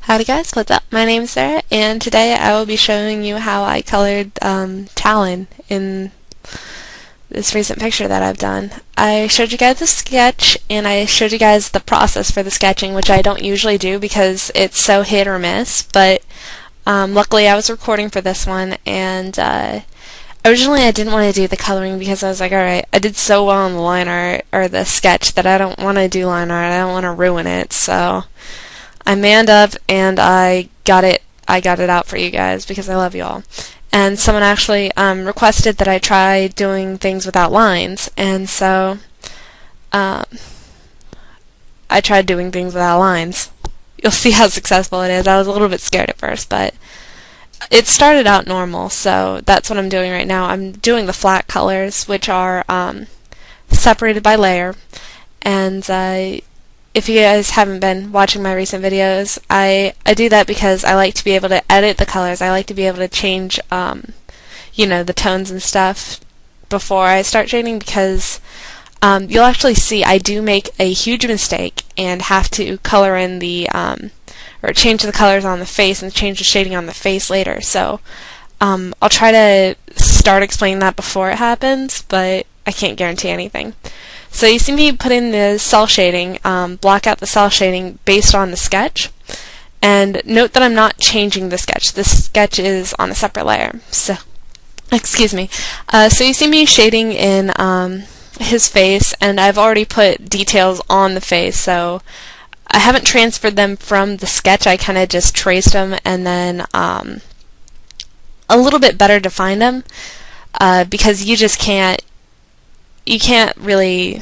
Howdy guys, what's up? My name's Sarah, and today I will be showing you how I colored Talon in this recent picture that I've done. I showed you guys the sketch, and I showed you guys the process for the sketching, which I don't usually do because it's so hit or miss, but luckily I was recording for this one, and originally I didn't want to do the coloring because I was like, alright, I did so well on the line art, or the sketch, that I don't want to do line art, I don't want to ruin it, so I manned up and I got it out for you guys because I love you all. And someone actually requested that I try doing things without lines, and so I tried doing things without lines. You'll see how successful it is. I was a little bit scared at first, but it started out normal, so that's what I'm doing right now. I'm doing the flat colors, which are separated by layer, and if you guys haven't been watching my recent videos, I do that because I like to be able to edit the colors. I like to be able to change, the tones and stuff before I start shading, because you'll actually see I do make a huge mistake and have to color in the, or change the colors on the face and change the shading on the face later. So I'll try to start explaining that before it happens, but I can't guarantee anything. So you see me put in the cell shading, block out the cell shading based on the sketch, and note that I'm not changing the sketch. The sketch is on a separate layer. So, excuse me. So you see me shading in his face, and I've already put details on the face, so I haven't transferred them from the sketch. I kind of just traced them and then a little bit better defined them, because you can't really,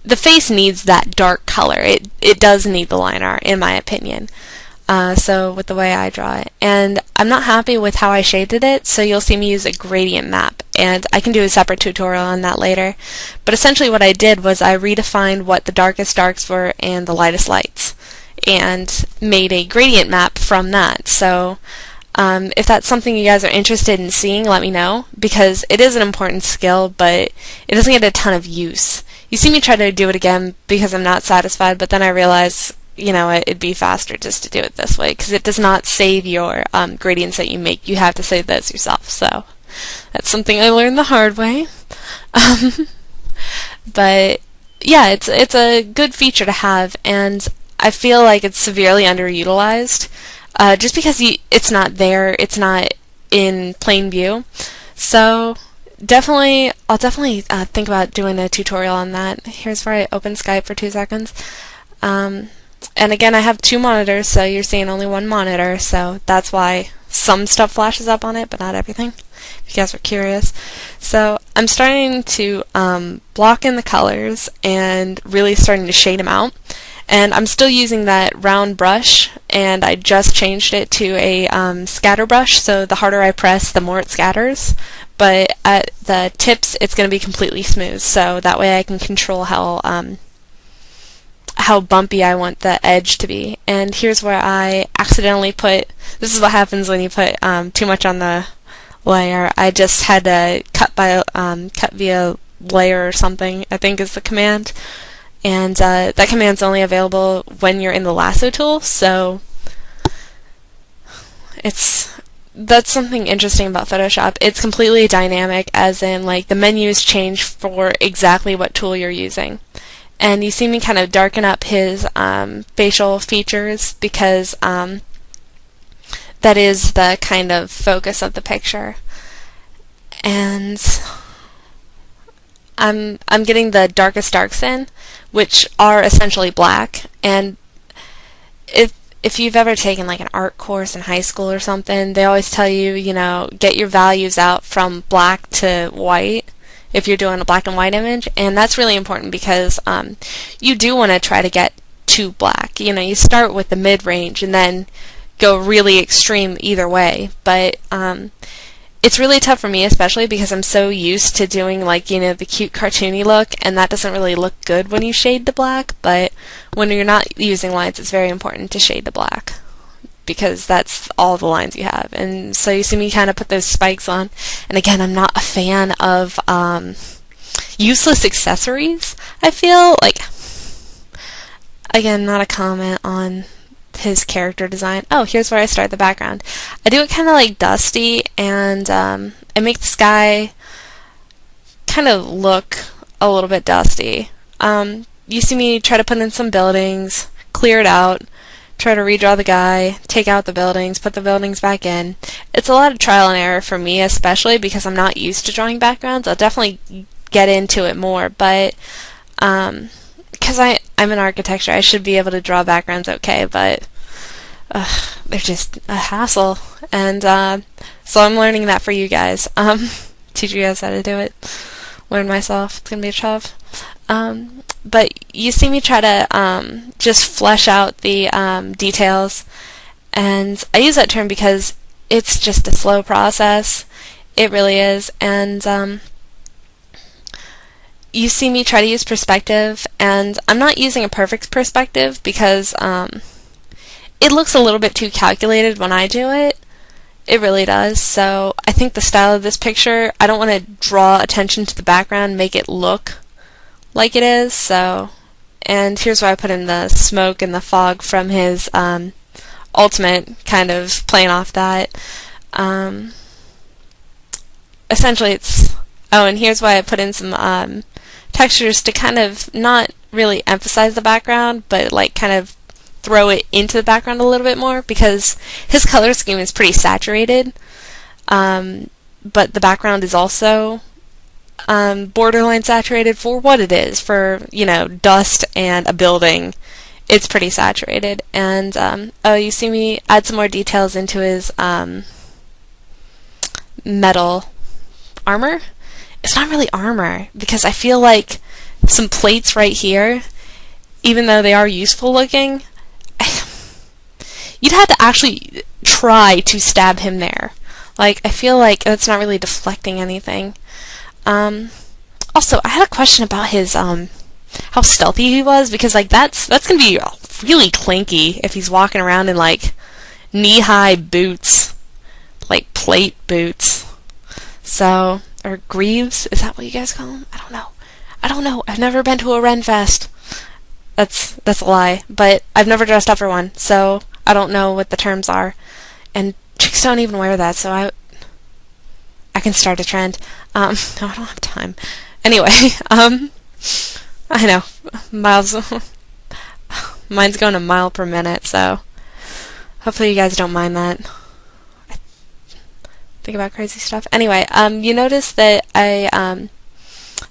the face needs that dark color. It does need the line art, in my opinion. So with the way I draw it. And I'm not happy with how I shaded it, so you'll see me use a gradient map. And I can do a separate tutorial on that later. But essentially what I did was I redefined what the darkest darks were and the lightest lights, and made a gradient map from that. So if that's something you guys are interested in seeing, let me know, because it is an important skill, but it doesn't get a ton of use. You see me try to do it again because I'm not satisfied, but then I realize, it'd be faster just to do it this way, because it does not save your gradients that you make. You have to save those yourself, so that's something I learned the hard way. But yeah, it's a good feature to have, and I feel like it's severely underutilized. Just because it's not there, it's not in plain view. So I'll definitely think about doing a tutorial on that. Here's where I open Skype for 2 seconds. And again, I have 2 monitors, so you're seeing only 1 monitor, so that's why some stuff flashes up on it, but not everything, if you guys were curious. So I'm starting to block in the colors and really starting to shade them out. And I'm still using that round brush, and I just changed it to a scatter brush, so the harder I press, the more it scatters. But at the tips, it's going to be completely smooth, so that way I can control how bumpy I want the edge to be. And here's where I accidentally put, this is what happens when you put too much on the layer. I just had to cut via layer or something, I think is the command. And that command's only available when you're in the lasso tool, so that's something interesting about Photoshop. It's completely dynamic, as in, like, the menus change for exactly what tool you're using. And you see me kind of darken up his facial features because that is the kind of focus of the picture. And I'm getting the darkest darks in, which are essentially black. And if you've ever taken like an art course in high school or something, they always tell you, get your values out from black to white if you're doing a black and white image. And that's really important because you do want to try to get to black. You start with the mid-range and then go really extreme either way. But it's really tough for me, especially because I'm so used to doing, like, the cute cartoony look, and that doesn't really look good when you shade to black. But when you're not using lines, it's very important to shade to black, because that's all the lines you have. And so you see me kind of put those spikes on. And again, I'm not a fan of useless accessories, I feel. Like, again, not a comment on his character design. Oh, here's where I start the background. I do it kind of like dusty, and I make the sky kind of look a little bit dusty. You see me try to put in some buildings, clear it out, try to redraw the guy, take out the buildings, put the buildings back in. It's a lot of trial and error for me, especially because I'm not used to drawing backgrounds. I'll definitely get into it more, but because I'm in architecture, I should be able to draw backgrounds okay, but they're just a hassle, and so I'm learning that for you guys. Teach you guys how to do it. Learn myself. It's gonna be a tough. But you see me try to just flesh out the details, and I use that term because it's just a slow process. It really is, and you see me try to use perspective, and I'm not using a perfect perspective because it looks a little bit too calculated when I do it. It really does. So I think the style of this picture, I don't want to draw attention to the background, make it look like it is. So, and here's where I put in the smoke and the fog from his ultimate, kind of playing off that. Essentially it's, oh, and here's why I put in some textures to kind of not really emphasize the background, but like kind of throw it into the background a little bit more, because his color scheme is pretty saturated, but the background is also borderline saturated for what it is, for, you know, dust and a building. It's pretty saturated. And oh, you see me add some more details into his metal armor. It's not really armor, because I feel like some plates right here, even though they are useful looking, you'd have to actually try to stab him there. Like, I feel like that's not really deflecting anything. Also, I had a question about his how stealthy he was, because like that's gonna be really clinky if he's walking around in like knee-high boots, like plate boots. So, or greaves, is that what you guys call them? I don't know. I've never been to a Ren Fest. That's a lie, but I've never dressed up for one, so I don't know what the terms are. And chicks don't even wear that, so I can start a trend. No, I don't have time. Anyway, I know, mine's going a mile per minute, so hopefully you guys don't mind that. I think about crazy stuff. Anyway, you notice that I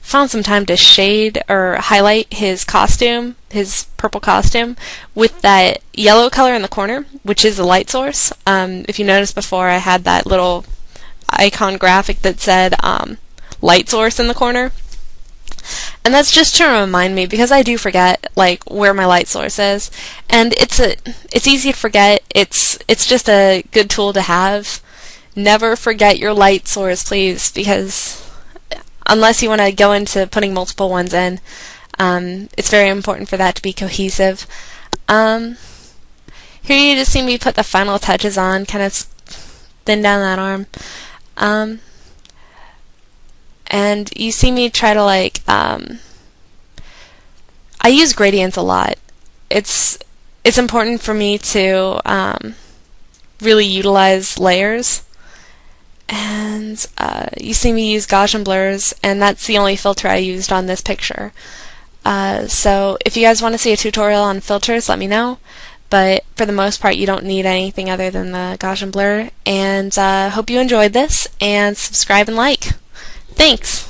found some time to shade or highlight his costume, his purple costume, with that yellow color in the corner, which is the light source. If you noticed before, I had that little icon graphic that said light source in the corner, and that's just to remind me, because I do forget like where my light source is, and it's easy to forget. It's just a good tool to have. Never forget your light source, please, because unless you want to go into putting multiple ones in, it's very important for that to be cohesive. Here you just see me put the final touches on, kind of thin down that arm. And you see me try to like, I use gradients a lot. It's important for me to really utilize layers. And you see me use Gaussian blurs, and that's the only filter I used on this picture. So if you guys want to see a tutorial on filters, let me know. But for the most part, you don't need anything other than the Gaussian blur. And hope you enjoyed this, and subscribe and like. Thanks!